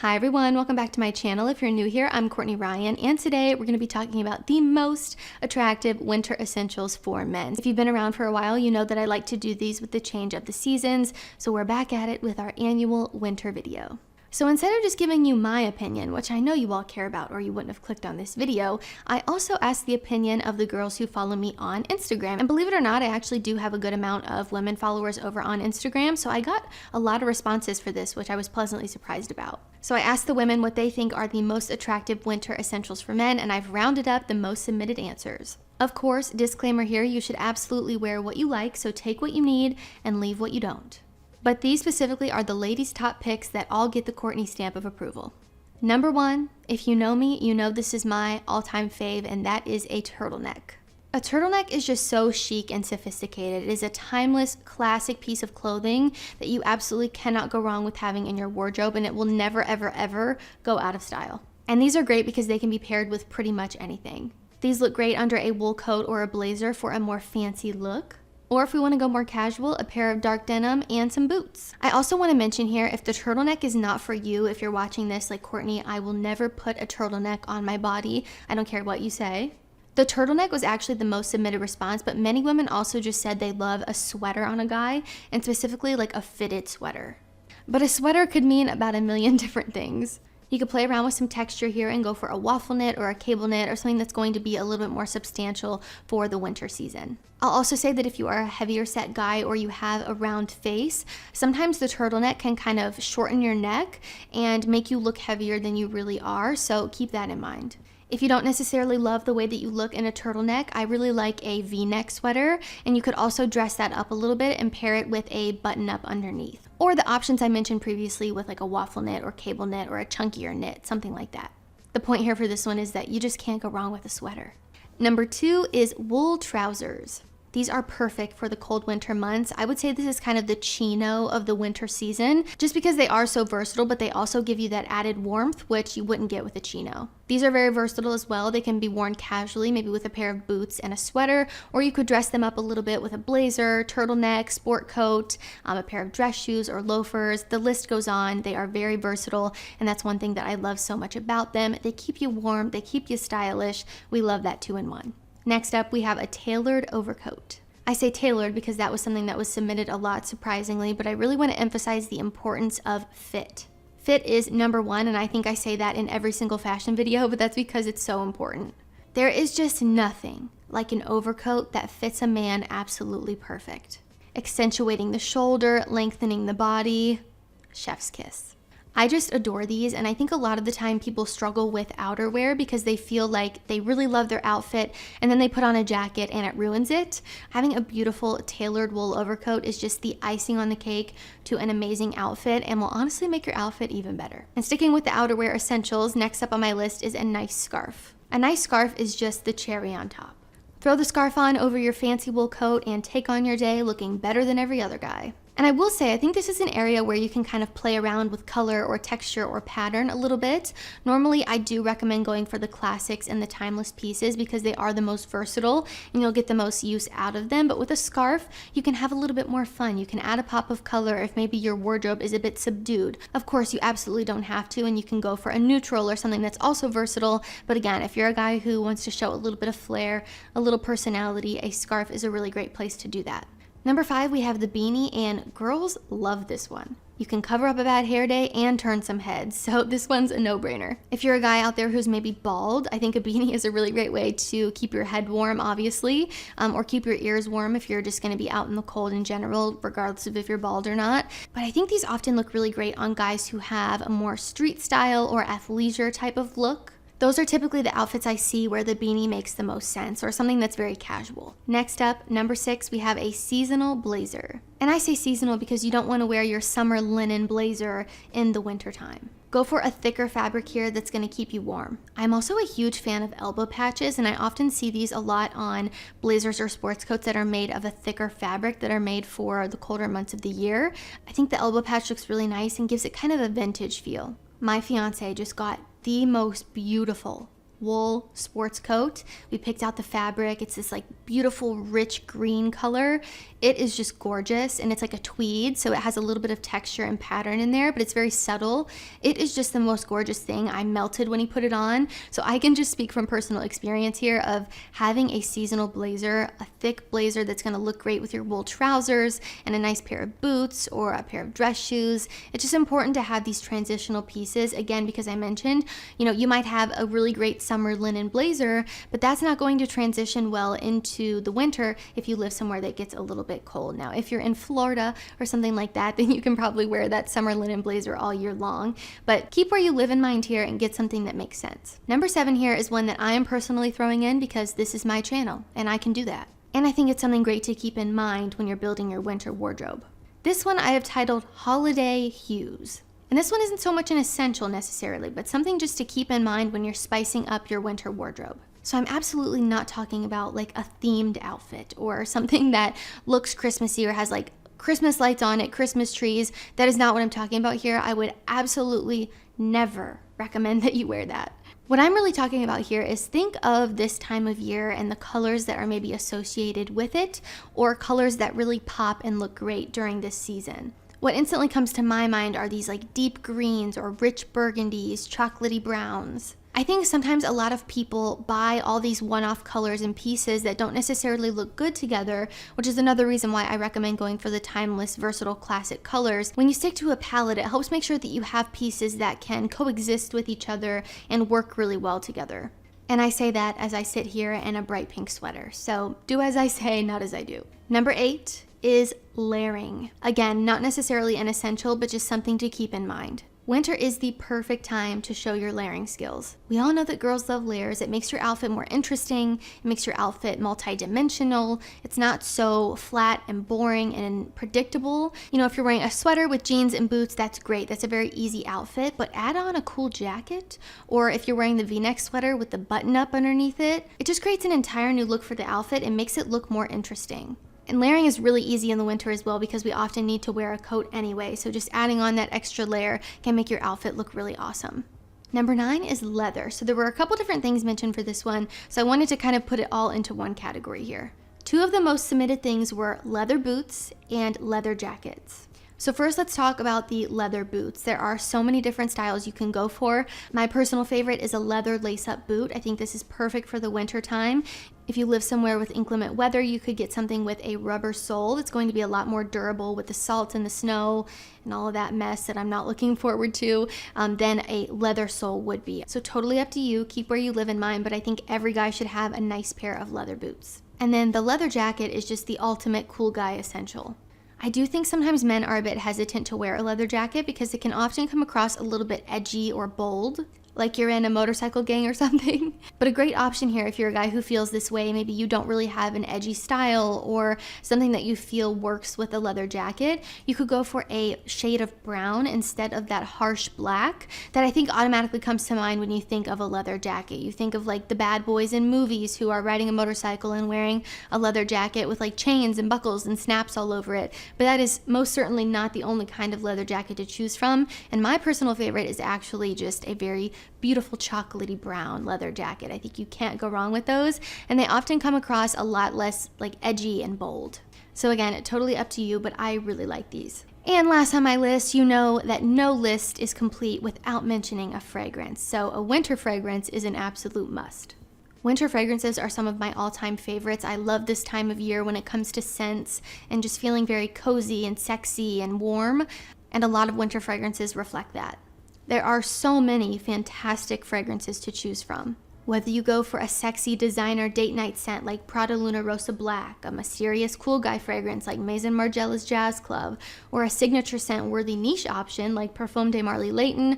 Hi everyone, welcome back to my channel. If you're new here, I'm Courtney Ryan, and today we're going to be talking about the most attractive winter essentials for men. If you've been around for a while, you know that I like to do these with the change of the seasons, so we're back at it with our annual winter video. So instead of just giving you my opinion, which I know you all care about or you wouldn't have clicked on this video, I also asked the opinion of the girls who follow me on Instagram. And believe it or not, I actually do have a good amount of women followers over on Instagram, so I got a lot of responses for this, which I was pleasantly surprised about. So I asked the women what they think are the most attractive winter essentials for men, and I've rounded up the most submitted answers. Of course, disclaimer here, you should absolutely wear what you like, so take what you need and leave what you don't. But these specifically are the ladies' top picks that all get the Courtney stamp of approval. Number 1, if you know me, you know this is my all-time fave, and that is a turtleneck. A turtleneck is just so chic and sophisticated. It is a timeless, classic piece of clothing that you absolutely cannot go wrong with having in your wardrobe, and it will never, ever, ever go out of style. And these are great because they can be paired with pretty much anything. These look great under a wool coat or a blazer for a more fancy look. Or if we want to go more casual, a pair of dark denim and some boots. I also want to mention here, if the turtleneck is not for you, if you're watching this like Courtney, I will never put a turtleneck on my body. I don't care what you say. The turtleneck was actually the most submitted response, but many women also just said they love a sweater on a guy, and specifically like a fitted sweater. But a sweater could mean about a million different things. You could play around with some texture here and go for a waffle knit or a cable knit or something that's going to be a little bit more substantial for the winter season. I'll also say that if you are a heavier set guy or you have a round face, sometimes the turtleneck can kind of shorten your neck and make you look heavier than you really are, so keep that in mind. If you don't necessarily love the way that you look in a turtleneck, I really like a V-neck sweater, and you could also dress that up a little bit and pair it with a button-up underneath. Or the options I mentioned previously with like a waffle knit or cable knit or a chunkier knit, something like that. The point here for this one is that you just can't go wrong with a sweater. Number 2 is wool trousers. These are perfect for the cold winter months. I would say this is kind of the chino of the winter season, just because they are so versatile, but they also give you that added warmth, which you wouldn't get with a chino. These are very versatile as well. They can be worn casually, maybe with a pair of boots and a sweater, or you could dress them up a little bit with a blazer, turtleneck, sport coat, a pair of dress shoes or loafers. The list goes on. They are very versatile, and that's one thing that I love so much about them. They keep you warm, they keep you stylish. We love that 2-in-1. Next up, we have a tailored overcoat. I say tailored because that was something that was submitted a lot, surprisingly, but I really want to emphasize the importance of fit. Fit is number 1, and I think I say that in every single fashion video, but that's because it's so important. There is just nothing like an overcoat that fits a man absolutely perfect. Accentuating the shoulder, lengthening the body, chef's kiss. I just adore these, and I think a lot of the time people struggle with outerwear because they feel like they really love their outfit and then they put on a jacket and it ruins it. Having a beautiful tailored wool overcoat is just the icing on the cake to an amazing outfit and will honestly make your outfit even better. And sticking with the outerwear essentials, next up on my list is a nice scarf. A nice scarf is just the cherry on top. Throw the scarf on over your fancy wool coat and take on your day looking better than every other guy. And I will say, I think this is an area where you can kind of play around with color or texture or pattern a little bit. Normally, I do recommend going for the classics and the timeless pieces because they are the most versatile and you'll get the most use out of them. But with a scarf, you can have a little bit more fun. You can add a pop of color if maybe your wardrobe is a bit subdued. Of course, you absolutely don't have to, and you can go for a neutral or something that's also versatile. But again, if you're a guy who wants to show a little bit of flair, a little personality, a scarf is a really great place to do that. Number 5, we have the beanie, and girls love this one. You can cover up a bad hair day and turn some heads, so this one's a no-brainer. If you're a guy out there who's maybe bald, I think a beanie is a really great way to keep your head warm, obviously, or keep your ears warm if you're just gonna be out in the cold in general, regardless of if you're bald or not. But I think these often look really great on guys who have a more street style or athleisure type of look. Those are typically the outfits I see where the beanie makes the most sense, or something that's very casual. Next up, number 6, we have a seasonal blazer. And I say seasonal because you don't want to wear your summer linen blazer in the wintertime. Go for a thicker fabric here that's going to keep you warm. I'm also a huge fan of elbow patches, and I often see these a lot on blazers or sports coats that are made of a thicker fabric that are made for the colder months of the year. I think the elbow patch looks really nice and gives it kind of a vintage feel. My fiance just got the most beautiful wool sports coat. We picked out the fabric. It's this like beautiful rich green color, It is just gorgeous, and it's like a tweed, so it has a little bit of texture and pattern in there, but it's very subtle. It is just the most gorgeous thing. I melted when he put it on, so I can just speak from personal experience here of having a seasonal blazer, a thick blazer that's going to look great with your wool trousers and a nice pair of boots or a pair of dress shoes. It's just important to have these transitional pieces, again, because I mentioned, you might have a really great summer linen blazer, but that's not going to transition well into the winter if you live somewhere that gets a little bit cold. Now, if you're in Florida or something like that, then you can probably wear that summer linen blazer all year long, but keep where you live in mind here and get something that makes sense. Number 7 here is one that I am personally throwing in because this is my channel and I can do that. And I think it's something great to keep in mind when you're building your winter wardrobe. This one I have titled Holiday Hues. And this one isn't so much an essential necessarily, but something just to keep in mind when you're spicing up your winter wardrobe. So I'm absolutely not talking about like a themed outfit or something that looks Christmassy or has like Christmas lights on it, Christmas trees. That is not what I'm talking about here. I would absolutely never recommend that you wear that. What I'm really talking about here is think of this time of year and the colors that are maybe associated with it, or colors that really pop and look great during this season. What instantly comes to my mind are these like deep greens or rich burgundies, chocolatey browns. I think sometimes a lot of people buy all these one-off colors and pieces that don't necessarily look good together, which is another reason why I recommend going for the timeless, versatile, classic colors. When you stick to a palette, it helps make sure that you have pieces that can coexist with each other and work really well together. And I say that as I sit here in a bright pink sweater. So do as I say, not as I do. Number 8 is layering. Again, not necessarily an essential, but just something to keep in mind. Winter is the perfect time to show your layering skills. We all know that girls love layers. It makes your outfit more interesting. It makes your outfit multi-dimensional. It's not so flat and boring and predictable. If you're wearing a sweater with jeans and boots, that's great. That's a very easy outfit, but add on a cool jacket, or if you're wearing the V-neck sweater with the button up underneath it, it just creates an entire new look for the outfit and makes it look more interesting. And layering is really easy in the winter as well because we often need to wear a coat anyway, so just adding on that extra layer can make your outfit look really awesome. Number 9 is leather. So there were a couple different things mentioned for this one, so I wanted to kind of put it all into one category here. 2 of the most submitted things were leather boots and leather jackets. So first, let's talk about the leather boots. There are so many different styles you can go for. My personal favorite is a leather lace-up boot. I think this is perfect for the winter time. If you live somewhere with inclement weather, you could get something with a rubber sole. It's going to be a lot more durable with the salt and the snow and all of that mess that I'm not looking forward to than a leather sole would be. So totally up to you. Keep where you live in mind, but I think every guy should have a nice pair of leather boots. And then the leather jacket is just the ultimate cool guy essential. I do think sometimes men are a bit hesitant to wear a leather jacket because it can often come across a little bit edgy or bold, like you're in a motorcycle gang or something. But a great option here if you're a guy who feels this way, maybe you don't really have an edgy style or something that you feel works with a leather jacket, you could go for a shade of brown instead of that harsh black that I think automatically comes to mind when you think of a leather jacket. You think of like the bad boys in movies who are riding a motorcycle and wearing a leather jacket with like chains and buckles and snaps all over it. But that is most certainly not the only kind of leather jacket to choose from. And my personal favorite is actually just a very beautiful chocolatey brown leather jacket. I think you can't go wrong with those, and they often come across a lot less like edgy and bold. So again, totally up to you, but I really like these. And last on my list, you know that no list is complete without mentioning a fragrance. So a winter fragrance is an absolute must. Winter fragrances are some of my all-time favorites. I love this time of year when it comes to scents and just feeling very cozy and sexy and warm, and a lot of winter fragrances reflect that. There are so many fantastic fragrances to choose from. Whether you go for a sexy designer date night scent like Prada Luna Rossa Black, a mysterious cool guy fragrance like Maison Margiela's Jazz Club, or a signature scent worthy niche option like Parfum de Marly Layton,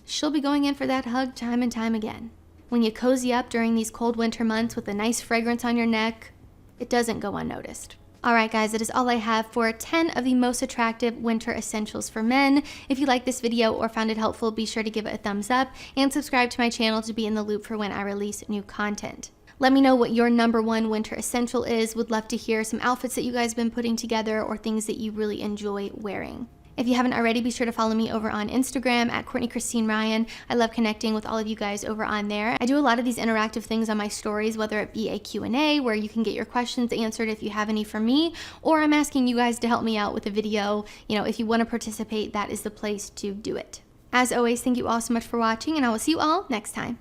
she'll be going in for that hug time and time again. When you cozy up during these cold winter months with a nice fragrance on your neck, it doesn't go unnoticed. Alright guys, that is all I have for 10 of the most attractive winter essentials for men. If you liked this video or found it helpful, be sure to give it a thumbs up and subscribe to my channel to be in the loop for when I release new content. Let me know what your number 1 winter essential is. Would love to hear some outfits that you guys have been putting together or things that you really enjoy wearing. If you haven't already, be sure to follow me over on Instagram at Courtney Christine Ryan. I love connecting with all of you guys over on there. I do a lot of these interactive things on my stories, whether it be a Q&A where you can get your questions answered if you have any for me, or I'm asking you guys to help me out with a video. If you want to participate, that is the place to do it. As always, thank you all so much for watching, and I will see you all next time.